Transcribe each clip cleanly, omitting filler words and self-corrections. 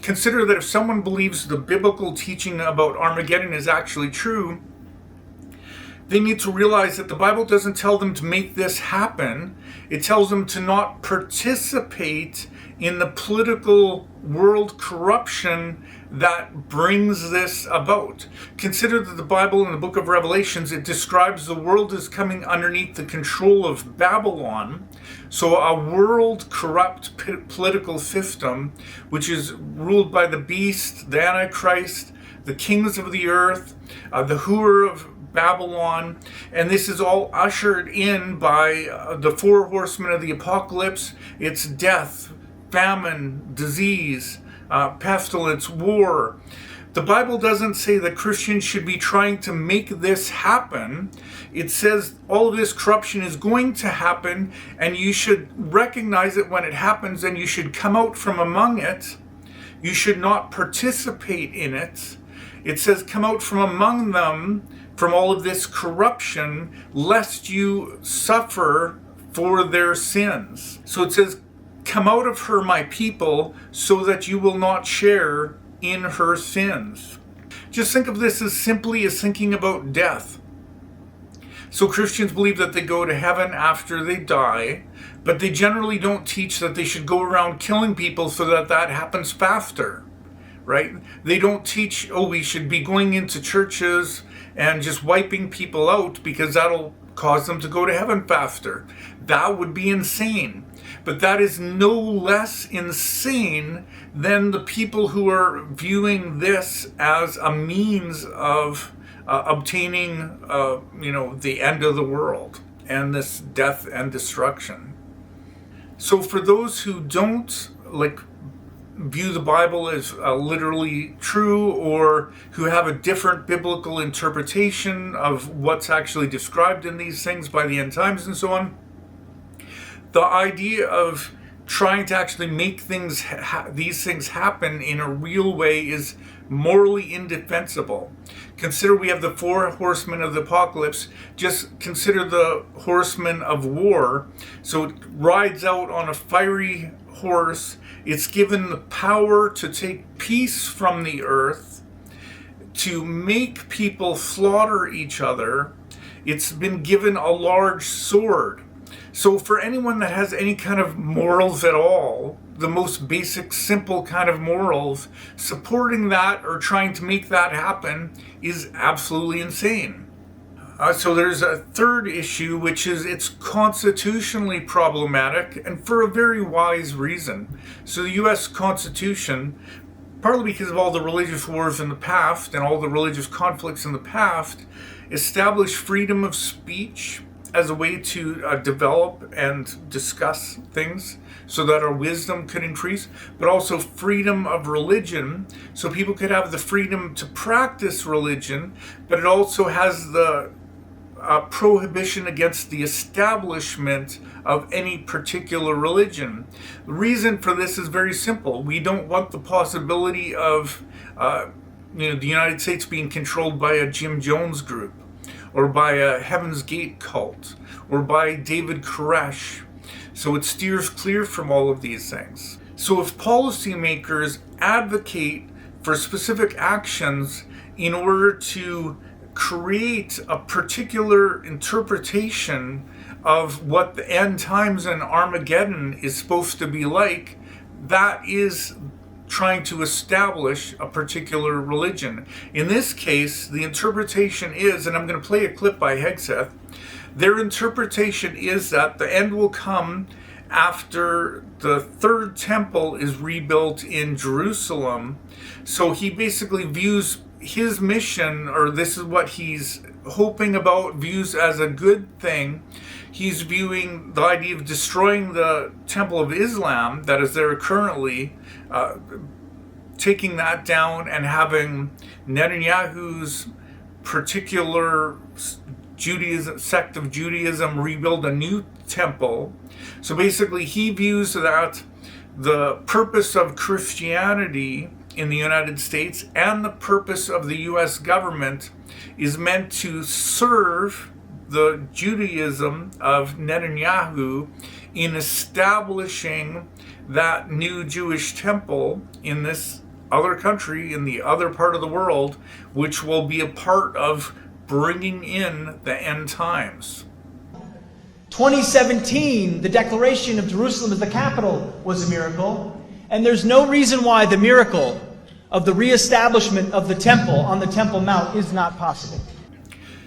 consider that if someone believes the biblical teaching about Armageddon is actually true, they need to realize that the Bible doesn't tell them to make this happen. It tells them to not participate in the political world corruption that brings this about. Consider that the Bible in the book of Revelations, it describes the world as coming underneath the control of Babylon. So a world corrupt political system, which is ruled by the beast, the Antichrist, the kings of the earth, the whorer of Babylon, and this is all ushered in by the four horsemen of the apocalypse. It's death, famine, disease, pestilence, war. The Bible doesn't say that Christians should be trying to make this happen. It says all of this corruption is going to happen, and you should recognize it when it happens, and you should come out from among it. You should not participate in it. It says, come out from among them, from all of this corruption, lest you suffer for their sins. So it says, come out of her, my people, so that you will not share in her sins. Just think of this as simply as thinking about death. So Christians believe that they go to heaven after they die, but they generally don't teach that they should go around killing people so that that happens faster, right? They don't teach, oh, we should be going into churches and just wiping people out because that'll cause them to go to heaven faster. That would be insane. But that is no less insane than the people who are viewing this as a means of obtaining, the end of the world and this death and destruction. So for those who don't view the Bible as literally true, or who have a different biblical interpretation of what's actually described in these things by the end times and so on, the idea of trying to actually make these things happen in a real way is morally indefensible. Consider we have the four horsemen of the apocalypse. Just consider the horsemen of war. So it rides out on a fiery horse. It's given the power to take peace from the earth, to make people slaughter each other. It's been given a large sword. So for anyone that has any kind of morals at all, the most basic, simple kind of morals, supporting that or trying to make that happen is absolutely insane. So there's a third issue, which is it's constitutionally problematic, and for a very wise reason. So the U.S. Constitution, partly because of all the religious wars in the past and all the religious conflicts in the past, established freedom of speech as a way to develop and discuss things so that our wisdom could increase, but also freedom of religion, so people could have the freedom to practice religion, but it also has the prohibition against the establishment of any particular religion. The reason for this is very simple. We don't want the possibility of the United States being controlled by a Jim Jones group, or by a Heaven's Gate cult, or by David Koresh. So it steers clear from all of these things. So if policymakers advocate for specific actions in order to create a particular interpretation of what the end times and Armageddon is supposed to be like, that is trying to establish a particular religion. In this case, the interpretation is, and I'm going to play a clip by Hegseth, their interpretation is that the end will come after the third temple is rebuilt in Jerusalem. So he basically views his mission, or this is what he's hoping about, views as a good thing. He's viewing the idea of destroying the Temple of Islam that is there currently, taking that down and having Netanyahu's particular sect of Judaism rebuild a new temple. So basically he views that the purpose of Christianity in the United States and the purpose of the U.S. government is meant to serve the Judaism of Netanyahu in establishing that new Jewish temple in this other country in the other part of the world, which will be a part of bringing in the end times. 2017, the declaration of Jerusalem as the capital was a miracle, and there's no reason why the miracle of the reestablishment of the temple on the Temple Mount is not possible.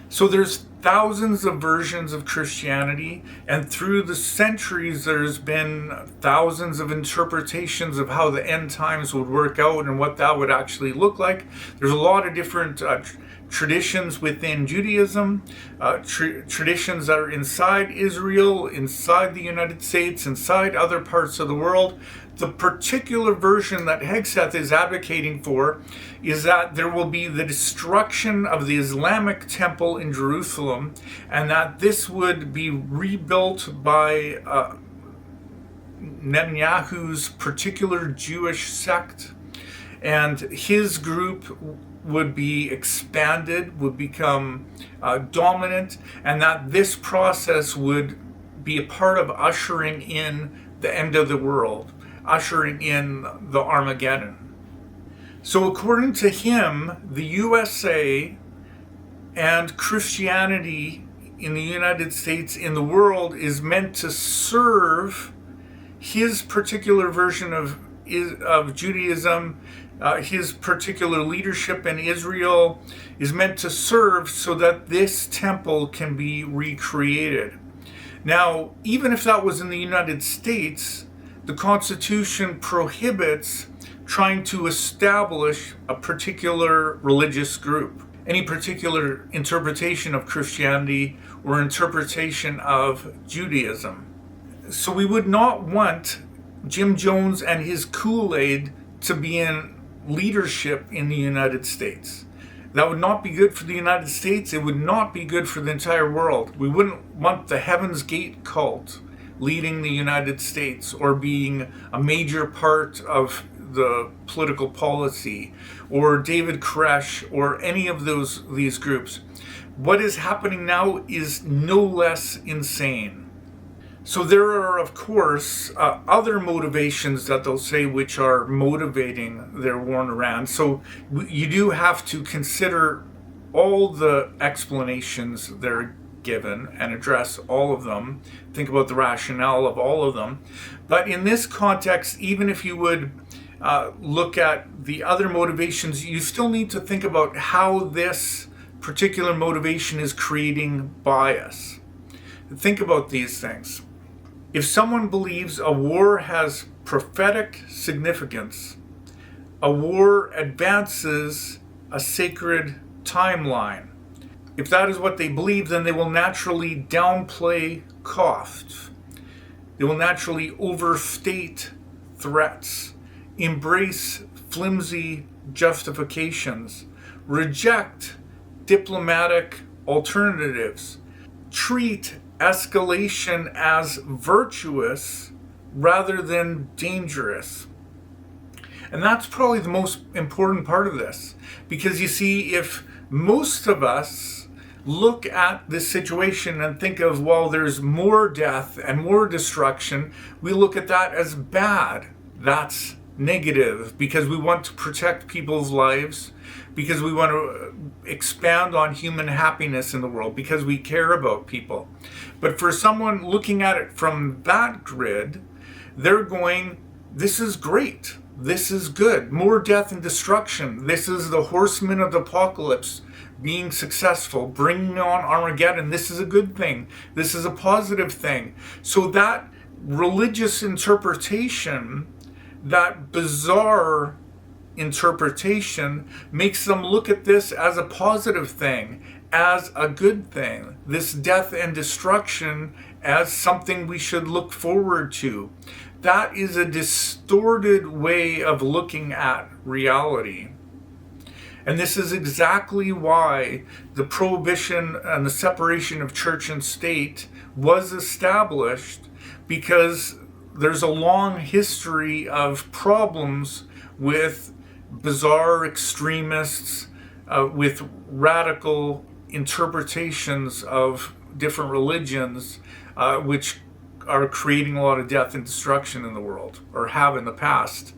So there's thousands of versions of Christianity, and through the centuries there's been thousands of interpretations of how the end times would work out and what that would actually look like. There's a lot of different traditions within Judaism, traditions that are inside Israel, inside the United States, inside other parts of the world. The particular version that Hegseth is advocating for is that there will be the destruction of the Islamic temple in Jerusalem, and that this would be rebuilt by Netanyahu's particular Jewish sect, and his group would be expanded, would become dominant, and that this process would be a part of ushering in the end of the world, ushering in the Armageddon. So according to him, the USA and Christianity in the United States, in the world, is meant to serve his particular version of Judaism. His particular leadership in Israel is meant to serve so that this temple can be recreated. Now, even if that was in the United States, the Constitution prohibits trying to establish a particular religious group, any particular interpretation of Christianity or interpretation of Judaism. So we would not want Jim Jones and his Kool-Aid to be in leadership in the United States. That would not be good for the United States. It would not be good for the entire world. We wouldn't want the Heaven's Gate cult leading the United States or being a major part of the political policy, or David Koresh, or any of these groups. What is happening now is no less insane. So there are, of course, other motivations that they'll say which are motivating their war in Iran. So you do have to consider all the explanations that are given and address all of them. Think about the rationale of all of them. But in this context, even if you would look at the other motivations, you still need to think about how this particular motivation is creating bias. Think about these things. If someone believes a war has prophetic significance, a war advances a sacred timeline. If that is what they believe, then they will naturally downplay costs. They will naturally overstate threats, embrace flimsy justifications, reject diplomatic alternatives, treat escalation as virtuous rather than dangerous. And that's probably the most important part of this, because you see, if most of us look at this situation and think of, well, there's more death and more destruction, we look at that as bad. That's negative, because we want to protect people's lives, because we want to expand on human happiness in the world, because we care about people. But for someone looking at it from that grid, they're going, this is great. This is good. More death and destruction. This is the horsemen of the apocalypse being successful, bringing on Armageddon. This is a good thing. This is a positive thing. So that religious interpretation, that bizarre interpretation, makes them look at this as a positive thing, as a good thing. This death and destruction as something we should look forward to. That is a distorted way of looking at reality. And this is exactly why the prohibition and the separation of church and state was established, because there's a long history of problems with bizarre extremists, with radical interpretations of different religions, which are creating a lot of death and destruction in the world, or have in the past.